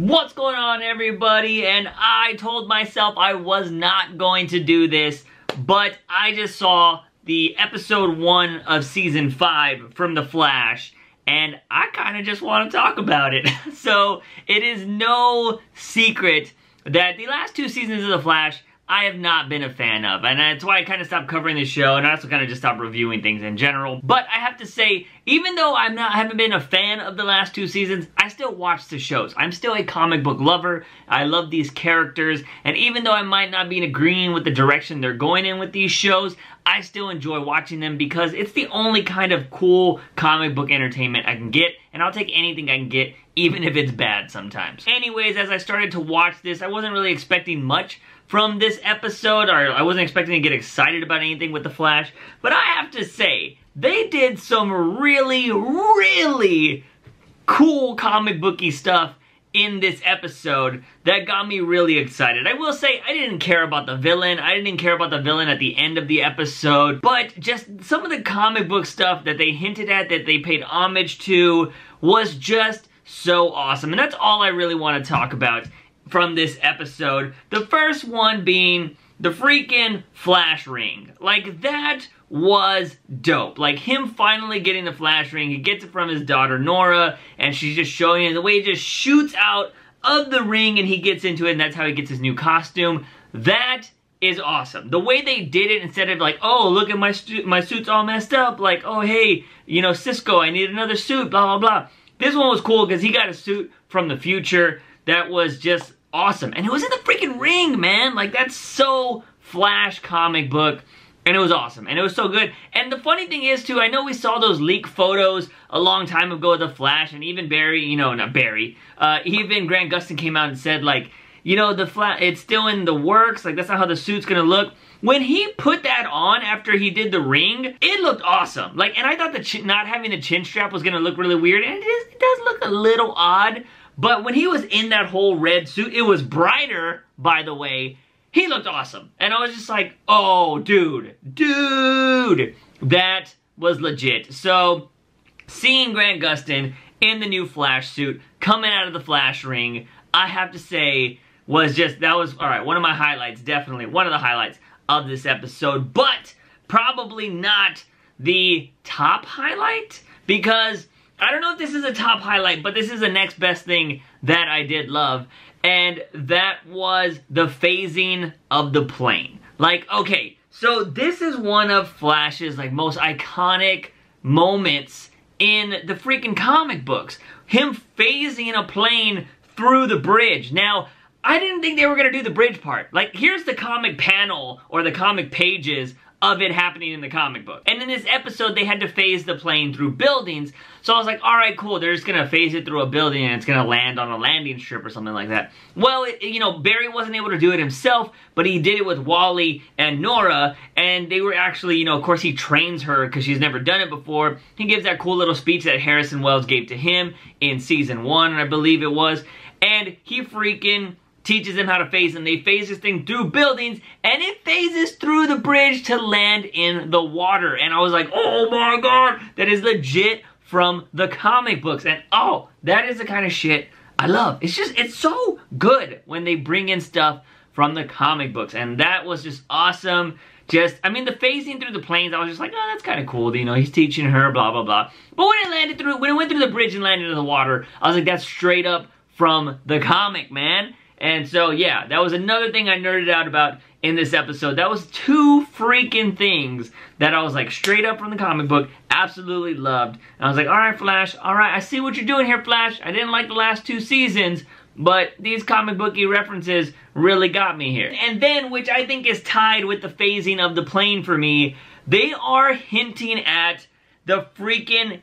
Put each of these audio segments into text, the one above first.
What's going on, everybody? And I told myself I was not going to do this, but I just saw the episode 1 of season 5 from The Flash, and I kind of just want to talk about it. So it is no secret that the last 2 seasons of The Flash I have not been a fan of, and that's why I kind of stopped covering the show, and I also kind of just stopped reviewing things in general. But I have to say, even though I haven't been a fan of the last 2 seasons, I still watch the shows. I'm still a comic book lover. I love these characters, and even though I might not be agreeing with the direction they're going in with these shows, I still enjoy watching them because it's the only kind of cool comic book entertainment I can get, and I'll take anything I can get, even if it's bad sometimes. Anyways, as I started to watch this, I wasn't really expecting much from this episode, or I wasn't expecting to get excited about anything with The Flash, but I have to say, they did some really, really cool comic booky stuff in this episode that got me really excited. I will say, I didn't care about the villain. I didn't care about the villain at the end of the episode, but just some of the comic book stuff that they hinted at, that they paid homage to, was just so awesome. And that's all I really want to talk about from this episode. The first one being the freaking Flash ring. Like, that was dope. Like, him finally getting the Flash ring. He gets it from his daughter Nora, and she's just showing him the way he just shoots out of the ring and he gets into it, and that's how he gets his new costume. That is awesome. The way they did it, instead of like, oh, look at my suit's all messed up, like, oh, hey, you know, Cisco, I need another suit, blah, blah, blah. This one was cool because he got a suit from the future that was just awesome. And it was in the freaking ring, man. Like, that's so Flash comic book. And it was awesome. And it was so good. And the funny thing is, too, I know we saw those leaked photos a long time ago of the Flash. And even Barry, you know, not Barry. Even Grant Gustin came out and said, like, you know, the Flash, it's still in the works. Like, that's not how the suit's gonna look. When he put that on after he did the ring, it looked awesome. Like, and I thought the not having the chin strap was gonna look really weird. And it does look a little odd. But when he was in that whole red suit, it was brighter, by the way. He looked awesome. And I was just like, oh, dude, that was legit. So, seeing Grant Gustin in the new Flash suit, coming out of the Flash ring, I have to say, was just, that was, alright, one of my highlights, definitely, one of the highlights of this episode. But, probably not the top highlight, because I don't know if this is a top highlight, but this is the next best thing that I did love, and that was the phasing of the plane. Like, okay, so this is one of Flash's, like, most iconic moments in the freaking comic books. Him phasing a plane through the bridge. Now, I didn't think they were gonna do the bridge part. Like, here's the comic panel, or the comic pages of it happening in the comic book. And in this episode, they had to phase the plane through buildings. So I was like, alright, cool, they're just gonna phase it through a building and it's gonna land on a landing strip or something like that. Well, you know, Barry wasn't able to do it himself, but he did it with Wally and Nora, and they were actually, you know, of course he trains her because she's never done it before. He gives that cool little speech that Harrison Wells gave to him in season 1, I believe it was, and he freaking teaches them how to phase, and they phase this thing through buildings, and it phases through the bridge to land in the water. And I was like, oh my god, that is legit from the comic books. And oh, that is the kind of shit I love. It's just, it's so good when they bring in stuff from the comic books, and that was just awesome. Just, I mean, the phasing through the planes, I was just like, oh, that's kind of cool. You know, he's teaching her, blah, blah, blah. But when it went through the bridge and landed in the water, I was like, that's straight up from the comic, man. And so, yeah, that was another thing I nerded out about in this episode. That was 2 freaking things that I was like, straight up from the comic book, absolutely loved. And I was like, alright, Flash, alright, I see what you're doing here, Flash. I didn't like the last 2 seasons, but these comic booky references really got me here. And then, which I think is tied with the phasing of the plane for me, they are hinting at the freaking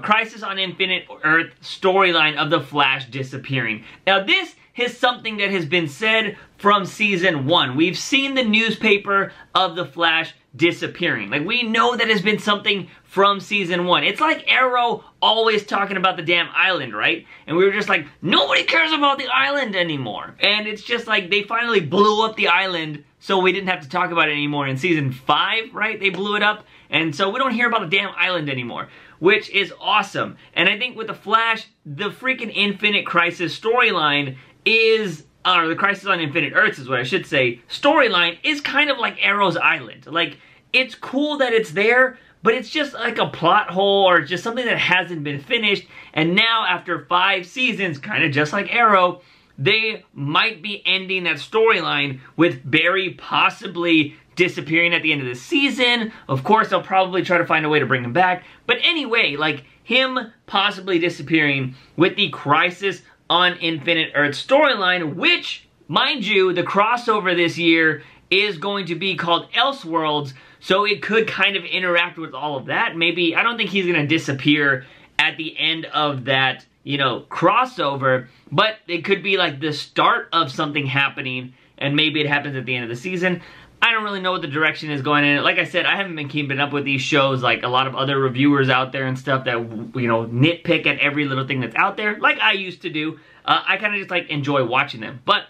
Crisis on Infinite Earth storyline of the Flash disappearing. Now, this is something that has been said from season 1. We've seen the newspaper of the Flash disappearing. Like, we know that has been something from season 1. It's like Arrow always talking about the damn island, right? And we were just like, nobody cares about the island anymore. And it's just like, they finally blew up the island, so we didn't have to talk about it anymore. In season 5, right? They blew it up. And so we don't hear about the damn island anymore. which is awesome. And I think with the Flash, the freaking Infinite Crisis storyline is, or the Crisis on Infinite Earths is what I should say, storyline is kind of like Arrow's Island. Like, it's cool that it's there, but it's just like a plot hole or just something that hasn't been finished. And now after 5 seasons, kind of just like Arrow, they might be ending that storyline with Barry possibly disappearing at the end of the season. Of course, they'll probably try to find a way to bring him back. But anyway, like him possibly disappearing with the Crisis on Infinite Earth storyline, which, mind you, the crossover this year is going to be called Elseworlds, so it could kind of interact with all of that. Maybe, I don't think he's going to disappear at the end of that, you know, crossover, but it could be like the start of something happening, and maybe it happens at the end of the season. I don't really know what the direction is going in. Like I said, I haven't been keeping up with these shows like a lot of other reviewers out there and stuff that, you know, nitpick at every little thing that's out there, like I used to do. I kind of just like enjoy watching them, but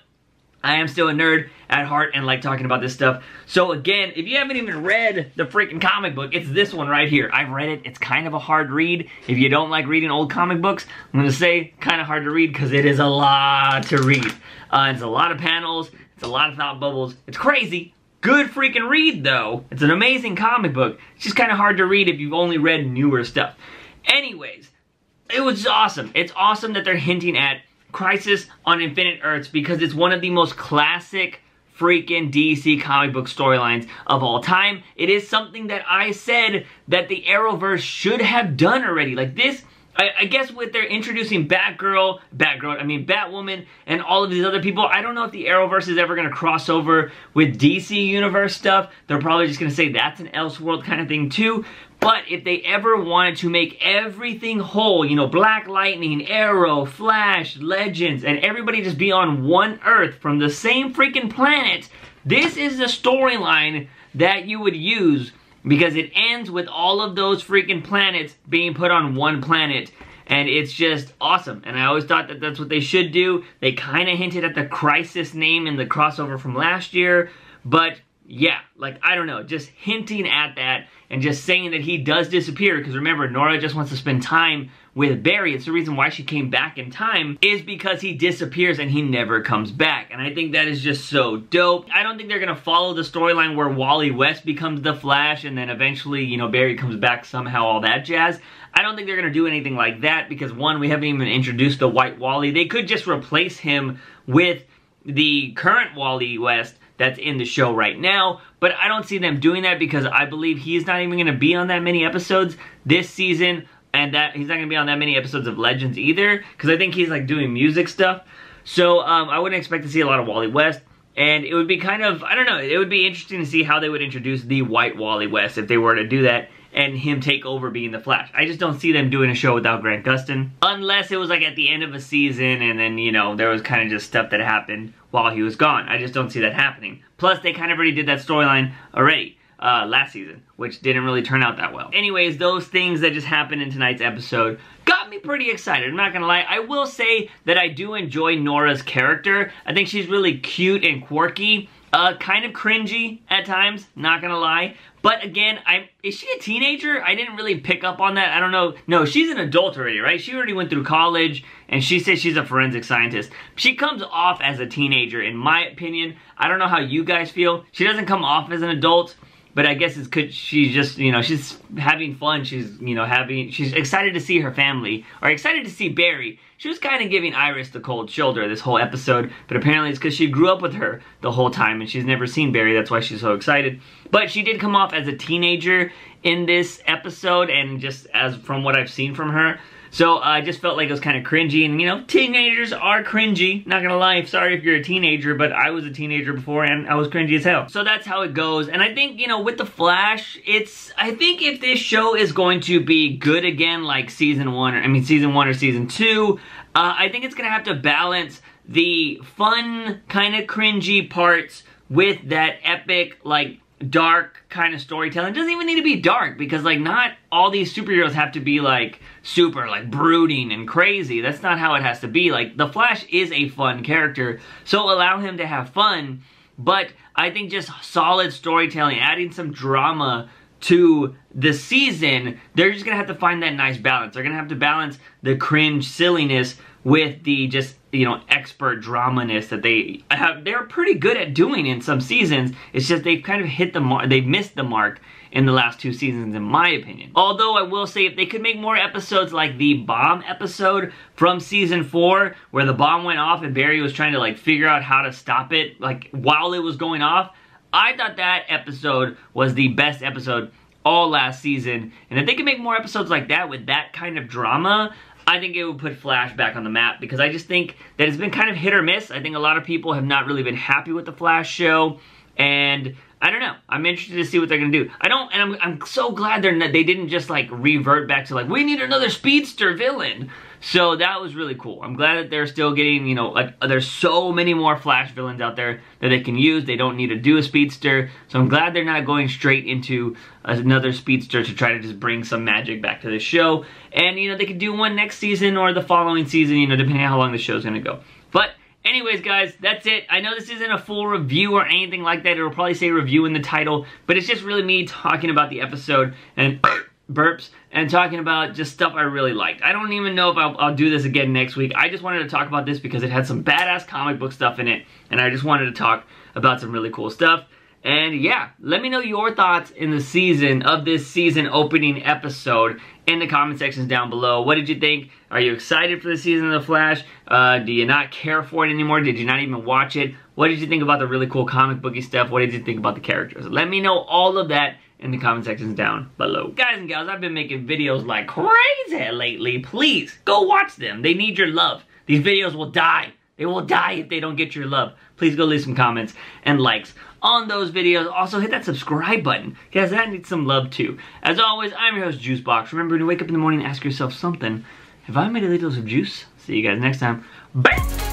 I am still a nerd at heart and like talking about this stuff. So again, if you haven't even read the freaking comic book, it's this one right here. I've read it. It's kind of a hard read. If you don't like reading old comic books, I'm going to say kind of hard to read because it is a lot to read. It's a lot of panels. It's a lot of thought bubbles. It's crazy. Good freaking read though. It's an amazing comic book. It's just kind of hard to read if you've only read newer stuff. Anyways, it was awesome. It's awesome that they're hinting at Crisis on Infinite Earths because it's one of the most classic freaking DC comic book storylines of all time. It is something that I said that the Arrowverse should have done already. Like this, I guess with their introducing Batwoman, and all of these other people, I don't know if the Arrowverse is ever going to cross over with DC Universe stuff. They're probably just going to say that's an Elseworld kind of thing too. But if they ever wanted to make everything whole, you know, Black Lightning, Arrow, Flash, Legends, and everybody just be on one Earth from the same freaking planet, this is the storyline that you would use because it ends with all of those freaking planets being put on one planet. And it's just awesome. And I always thought that that's what they should do. They kind of hinted at the Crisis name in the crossover from last year. But yeah, like, I don't know, just hinting at that and just saying that he does disappear, because remember, Nora just wants to spend time with Barry. It's the reason why she came back in time, is because he disappears and he never comes back. And I think that is just so dope. I don't think they're going to follow the storyline where Wally West becomes the Flash and then eventually, you know, Barry comes back somehow, all that jazz. I don't think they're going to do anything like that because, one, we haven't even introduced the White Wally. They could just replace him with the current Wally West that's in the show right now, but I don't see them doing that because I believe he's not even going to be on that many episodes this season, and that he's not going to be on that many episodes of Legends either, because I think he's like doing music stuff. So I wouldn't expect to see a lot of Wally West, and it would be kind of, I don't know, it would be interesting to see how they would introduce the White Wally West if they were to do that, and him take over being the Flash. I just don't see them doing a show without Grant Gustin. Unless it was like at the end of a season and then, you know, there was kind of just stuff that happened while he was gone. I just don't see that happening. Plus, they kind of already did that storyline already last season, which didn't really turn out that well. Anyways, those things that just happened in tonight's episode got me pretty excited. I'm not gonna lie. I will say that I do enjoy Nora's character. I think she's really cute and quirky. Kind of cringy at times, not gonna lie. But again, is she a teenager? I didn't really pick up on that. I don't know. No, she's an adult already, right? She already went through college, and she says she's a forensic scientist. She comes off as a teenager, in my opinion. I don't know how you guys feel. She doesn't come off as an adult, but I guess it's because she's just, you know, she's having fun. She's, you know, she's excited to see her family, or excited to see Barry. She was kind of giving Iris the cold shoulder this whole episode, but apparently it's because she grew up with her the whole time and she's never seen Barry. That's why she's so excited. But she did come off as a teenager in this episode, and just as from what I've seen from her. So I just felt like it was kind of cringy, and you know, teenagers are cringy. Not gonna lie, sorry if you're a teenager, but I was a teenager before and I was cringy as hell. So that's how it goes. And I think, you know, with The Flash, I think if this show is going to be good again, like season 1 or season 2, I think it's gonna have to balance the fun, kind of cringy parts with that epic, like, dark kind of storytelling. It doesn't even need to be dark, because like not all these superheroes have to be like super like brooding and crazy. That's not how it has to be. Like, the Flash is a fun character, so allow him to have fun, but I think just solid storytelling, adding some drama to the season, they're just gonna have to find that nice balance. They're gonna have to balance the cringe silliness with the just, you know, expert dramaness that they have. They're pretty good at doing in some seasons. It's just they've kind of hit the mark, they've missed the mark in the last 2 seasons, in my opinion. Although I will say, if they could make more episodes like the bomb episode from season 4, where the bomb went off and Barry was trying to like figure out how to stop it, like while it was going off, I thought that episode was the best episode all last season. And if they could make more episodes like that with that kind of drama, I think it would put Flash back on the map, because I just think that it's been kind of hit or miss. I think a lot of people have not really been happy with the Flash show, and I don't know. I'm interested to see what they're gonna do. I'm so glad they didn't just like revert back to like, we need another speedster villain. So that was really cool. I'm glad that they're still getting, you know, like there's so many more Flash villains out there that they can use. They don't need to do a speedster. So I'm glad they're not going straight into another speedster to try to just bring some magic back to the show. And, you know, they could do one next season or the following season, you know, depending on how long the show's gonna go. But anyways, guys, that's it. I know this isn't a full review or anything like that. It'll probably say review in the title, but it's just really me talking about the episode and burps and talking about just stuff I really liked. I don't even know if I'll do this again next week. I just wanted to talk about this because it had some badass comic book stuff in it, and I just wanted to talk about some really cool stuff. And yeah, let me know your thoughts in the season of this season opening episode in the comment sections down below. What did you think? Are you excited for the season of The Flash? Do you not care for it anymore? Did you not even watch it? What did you think about the really cool comic booky stuff? What did you think about the characters? Let me know all of that in the comment sections down below. Guys and gals, I've been making videos like crazy lately. Please, go watch them. They need your love. These videos will die. They will die if they don't get your love. Please go leave some comments and likes on those videos. Also, hit that subscribe button, because that needs some love too. As always, I'm your host, JUICEbox. Remember, when you wake up in the morning, ask yourself something. Have I made a little of juice? See you guys next time. Bye!